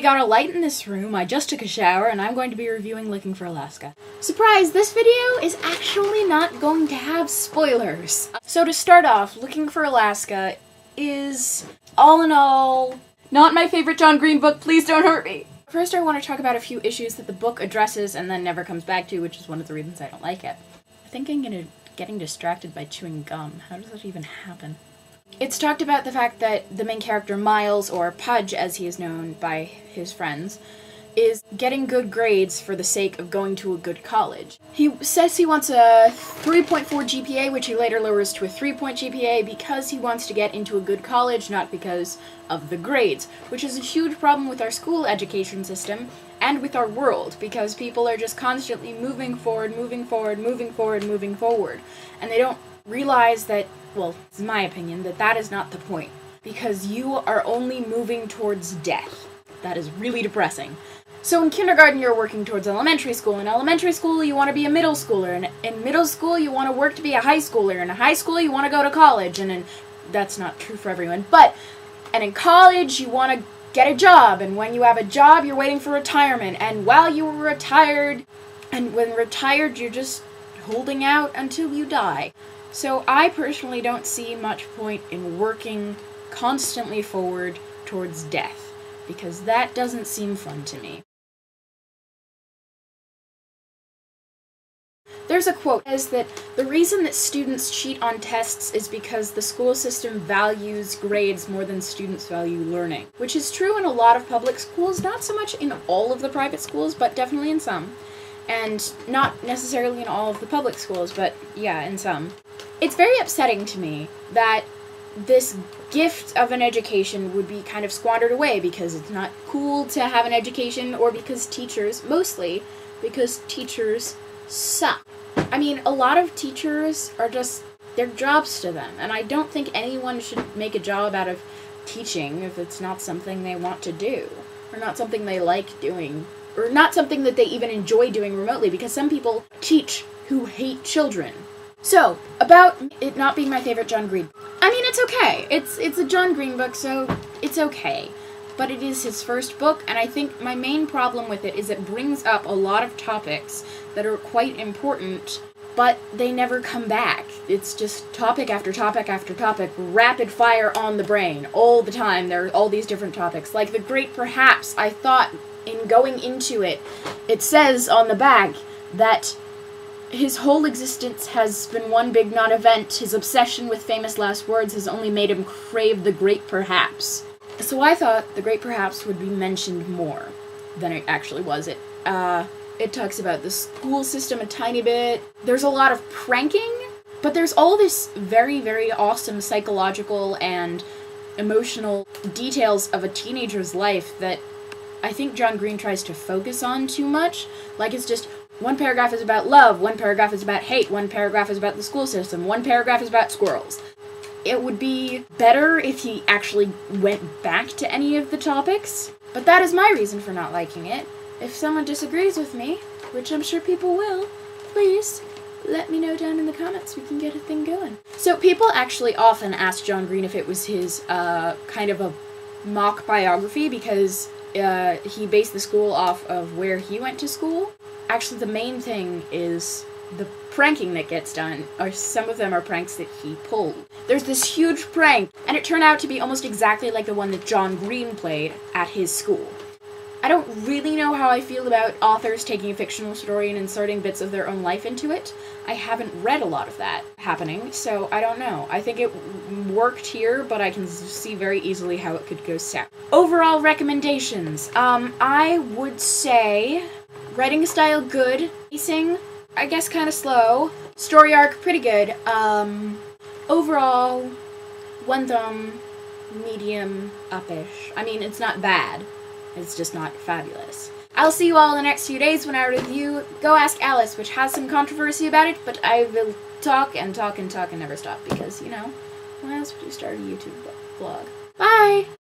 we got a light in this room, I just took a shower, and I'm going to be reviewing Looking for Alaska. Surprise, this video is actually not going to have spoilers. So to start off, Looking for Alaska is, all in all, not my favorite John Green book, please don't hurt me. First I want to talk about a few issues that the book addresses and then never comes back to, which is one of the reasons I don't like it. I think I'm getting distracted by chewing gum. How does that even happen? It's talked about the fact that the main character, Miles, or Pudge as he is known by his friends, is getting good grades for the sake of going to a good college. He says he wants a 3.4 GPA, which he later lowers to a 3-point GPA because he wants to get into a good college, not because of the grades, which is a huge problem with our school education system and with our world, because people are just constantly moving forward, and they don't realize that, well, it's my opinion, that is not the point, because you are only moving towards death. That is really depressing. So in kindergarten, you're working towards elementary school. In elementary school, you want to be a middle schooler. And in middle school, you want to work to be a high schooler. In high school, you want to go to college. And that's not true for everyone. And in college, you want to get a job. And when you have a job, you're waiting for retirement. And while you were retired, and when retired, you're just holding out until you die. So I personally don't see much point in working constantly forward towards death, because that doesn't seem fun to me. There's a quote that says that the reason that students cheat on tests is because the school system values grades more than students value learning, which is true in a lot of public schools, not so much in all of the private schools, but definitely in some. And not necessarily in all of the public schools, but yeah, in some. It's very upsetting to me that this gift of an education would be kind of squandered away because it's not cool to have an education, or because teachers, mostly because teachers suck. I mean, a lot of teachers are just, they're jobs to them, and I don't think anyone should make a job out of teaching if it's not something they want to do, or not something they like doing, or not something that they even enjoy doing remotely, because some people teach who hate children. So, about it not being my favorite John Green. I mean, it's okay. It's a John Green book, so it's okay. But it is his first book, and I think my main problem with it is it brings up a lot of topics that are quite important, but they never come back. It's just topic after topic after topic, rapid fire on the brain, all the time. There are all these different topics. Like The Great Perhaps, I thought, in going into it, it says on the back that his whole existence has been one big non-event. His obsession with famous last words has only made him crave the Great Perhaps. So I thought the Great Perhaps would be mentioned more than it actually was. It talks about the school system a tiny bit. There's a lot of pranking, but there's all this very, very awesome psychological and emotional details of a teenager's life that I think John Green tries to focus on too much. Like, it's just one paragraph is about love, one paragraph is about hate, one paragraph is about the school system, one paragraph is about squirrels. It would be better if he actually went back to any of the topics, but that is my reason for not liking it. If someone disagrees with me, which I'm sure people will, please let me know down in the comments. We can get a thing going. So people actually often ask John Green if it was his kind of a mock biography, because he based the school off of where he went to school. Actually, the main thing is the pranking that gets done, or some of them are pranks that he pulled. There's this huge prank, and it turned out to be almost exactly like the one that John Green played at his school. I don't really know how I feel about authors taking a fictional story and inserting bits of their own life into it. I haven't read a lot of that happening, so I don't know. I think it worked here, but I can see very easily how it could go south. Overall recommendations. I would say writing style good, pacing I guess kind of slow, story arc pretty good. Overall, one thumb, medium, uppish. I mean, it's not bad. It's just not fabulous. I'll see you all in the next few days when I review Go Ask Alice, which has some controversy about it, but I will talk and talk and talk and never stop because, you know, why else would you start a YouTube vlog? Bye!